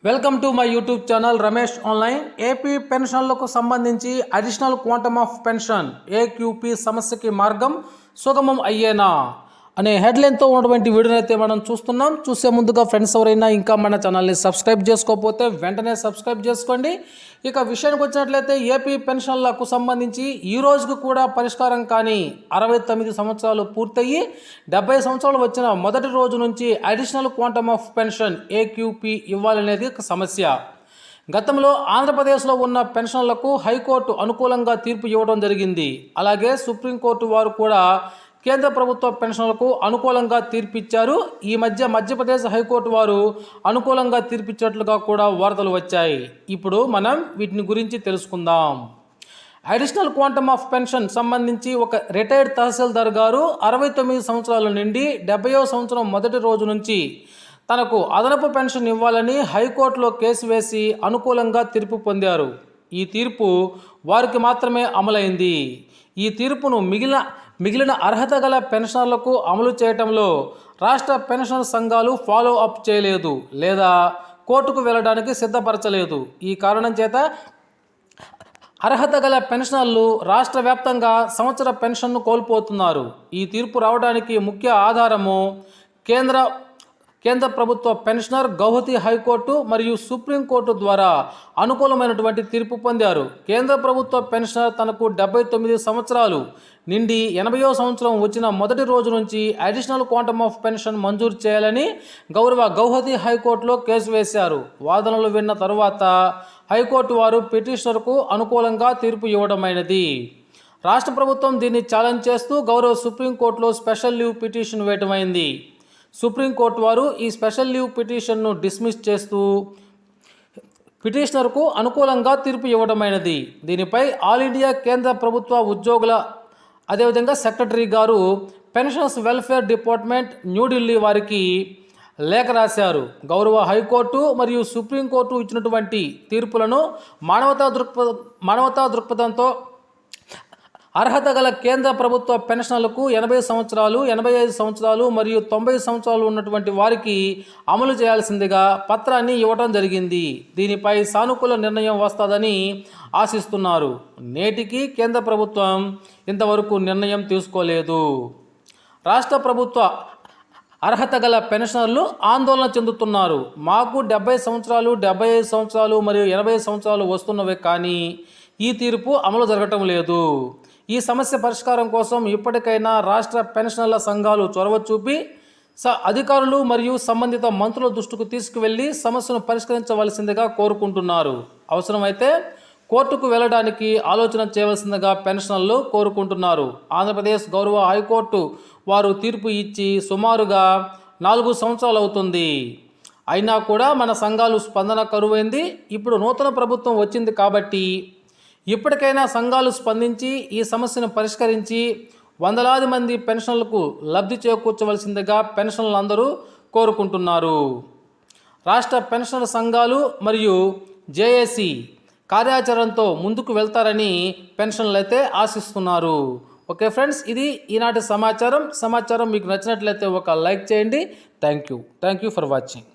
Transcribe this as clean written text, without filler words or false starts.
Welcome to my YouTube channel Ramesh online. AP పెన్షన్లకు సంబంధించి additional quantum of pension AQP సమస్యకి మార్గం సుగమం అయ్యేనా అనే హెడ్లైన్తో ఉన్నటువంటి వీడియోని అయితే మనం చూస్తున్నాం. చూసే ముందుగా ఫ్రెండ్స్ ఎవరైనా ఇంకా మన ఛానల్ని సబ్స్క్రైబ్ చేసుకోకపోతే వెంటనే సబ్స్క్రైబ్ చేసుకోండి. ఇక విషయానికి వచ్చినట్లయితే ఏపీ పెన్షన్లకు సంబంధించి ఈ రోజుకు కూడా పరిష్కారం కానీ 69 సంవత్సరాలు పూర్తయ్యి 70 సంవత్సరాలు వచ్చిన మొదటి రోజు నుంచి additional quantum of pension AQP ఇవ్వాలనేది ఒక సమస్య. గతంలో ఆంధ్రప్రదేశ్లో ఉన్న పెన్షన్లకు హైకోర్టు అనుకూలంగా తీర్పు ఇవ్వడం జరిగింది. అలాగే సుప్రీంకోర్టు వారు కూడా కేంద్ర ప్రభుత్వ పెన్షన్లకు అనుకూలంగా తీర్పిచ్చారు. ఈ మధ్య మధ్యప్రదేశ్ హైకోర్టు వారు అనుకూలంగా తీర్పిచ్చినట్లుగా కూడా వార్తలు వచ్చాయి. ఇప్పుడు మనం వీటిని గురించి తెలుసుకుందాం. అడిషనల్ క్వాంటమ్ ఆఫ్ పెన్షన్ సంబంధించి ఒక రిటైర్డ్ తహసీల్దార్ గారు 69 సంవత్సరాల నుండి 70వ సంవత్సరం మొదటి రోజు నుంచి తనకు అదనపు పెన్షన్ ఇవ్వాలని హైకోర్టులో కేసు వేసి అనుకూలంగా తీర్పు పొందారు. ఈ తీర్పు వారికి మాత్రమే అమలైంది. ఈ తీర్పును మిగిలిన అర్హత గల పెన్షనర్లకు అమలు చేయటంలో రాష్ట్ర పెన్షన్ సంఘాలు ఫాలో అప్ చేయలేదు లేదా కోర్టుకు వెళ్ళడానికి సిద్ధపరచలేదు. ఈ కారణం చేత అర్హత గల పెన్షనర్లు రాష్ట్ర వ్యాప్తంగా సంవత్సర పెన్షన్ను కోల్పోతున్నారు. ఈ తీర్పు రావడానికి ముఖ్య ఆధారము కేంద్ర ప్రభుత్వ పెన్షనర్ గౌహతి హైకోర్టు మరియు సుప్రీంకోర్టు ద్వారా అనుకూలమైనటువంటి తీర్పు పొందారు. కేంద్ర ప్రభుత్వ పెన్షనర్ తనకు 79 సంవత్సరాలు నిండి 80వ సంవత్సరం వచ్చిన మొదటి రోజు నుంచి అడిషనల్ క్వాంటమ్ ఆఫ్ పెన్షన్ మంజూరు చేయాలని గౌహతి హైకోర్టులో కేసు వేశారు. వాదనలు విన్న తరువాత హైకోర్టు వారు పిటిషనర్కు అనుకూలంగా తీర్పు ఇవ్వడమైనది. రాష్ట్ర ప్రభుత్వం దీన్ని ఛాలెంజ్ చేస్తూ గౌరవ సుప్రీంకోర్టులో స్పెషల్ లీవ్ పిటిషన్ వేయటమైంది. సుప్రీంకోర్టు వారు ఈ స్పెషల్ లీవ్ పిటిషన్ను డిస్మిస్ చేస్తూ పిటిషనర్కు అనుకూలంగా తీర్పు ఇవ్వడమైనది. దీనిపై ఆల్ ఇండియా కేంద్ర ప్రభుత్వ ఉద్యోగుల అదేవిధంగా సెక్రటరీ గారు పెన్షన్స్ వెల్ఫేర్ డిపార్ట్మెంట్ న్యూఢిల్లీ వారికి లేఖ రాశారు. గౌరవ హైకోర్టు మరియు సుప్రీంకోర్టు ఇచ్చినటువంటి తీర్పులను మానవతా దృక్పథంతో అర్హత గల కేంద్ర ప్రభుత్వ పెన్షన్లకు 80 సంవత్సరాలు 85 సంవత్సరాలు మరియు 90 సంవత్సరాలు ఉన్నటువంటి వారికి అమలు చేయాల్సిందిగా పత్రాన్ని ఇవ్వడం జరిగింది. దీనిపై సానుకూల నిర్ణయం వస్తుందని ఆశిస్తున్నారు. నేటికి కేంద్ర ప్రభుత్వం ఇంతవరకు నిర్ణయం తీసుకోలేదు. రాష్ట్ర ప్రభుత్వ అర్హత గల పెన్షనర్లు ఆందోళన చెందుతున్నారు. మాకు 70 సంవత్సరాలు 75 సంవత్సరాలు మరియు 80 సంవత్సరాలు వస్తున్నవే కానీ ఈ తీర్పు అమలు జరగటం లేదు. ఈ సమస్య పరిష్కారం కోసం ఇప్పటికైనా రాష్ట్ర పెన్షనర్ల సంఘాలు చొరవ చూపి అధికారులు మరియు సంబంధిత మంత్రుల దృష్టికి తీసుకువెళ్లి సమస్యను పరిష్కరించవలసిందిగా కోరుకుంటున్నారు. అవసరమైతే కోర్టుకు వెళ్ళడానికి ఆలోచన చేయవలసిందిగా పెన్షనర్లు కోరుకుంటున్నారు. ఆంధ్రప్రదేశ్ గౌరవ హైకోర్టు వారు తీర్పు ఇచ్చి సుమారుగా 4 సంవత్సరాలు అవుతుంది. అయినా కూడా మన సంఘాలు స్పందన కరువైంది. ఇప్పుడు నూతన ప్రభుత్వం వచ్చింది కాబట్టి ఇప్పటికైనా సంఘాలు స్పందించి ఈ సమస్యను పరిష్కరించి వందలాది మంది పెన్షన్లకు లబ్ధి చేకూర్చవలసిందిగా పెన్షన్లు అందరూ కోరుకుంటున్నారు. రాష్ట్ర పెన్షనర్ సంఘాలు మరియు జేఏసీ కార్యాచరణతో ముందుకు వెళ్తారని పెన్షన్లు అయితే ఆశిస్తున్నారు. ఓకే ఫ్రెండ్స్, ఇది ఈనాటి సమాచారం మీకు నచ్చినట్లయితే ఒక లైక్ చేయండి. Thank you for watching.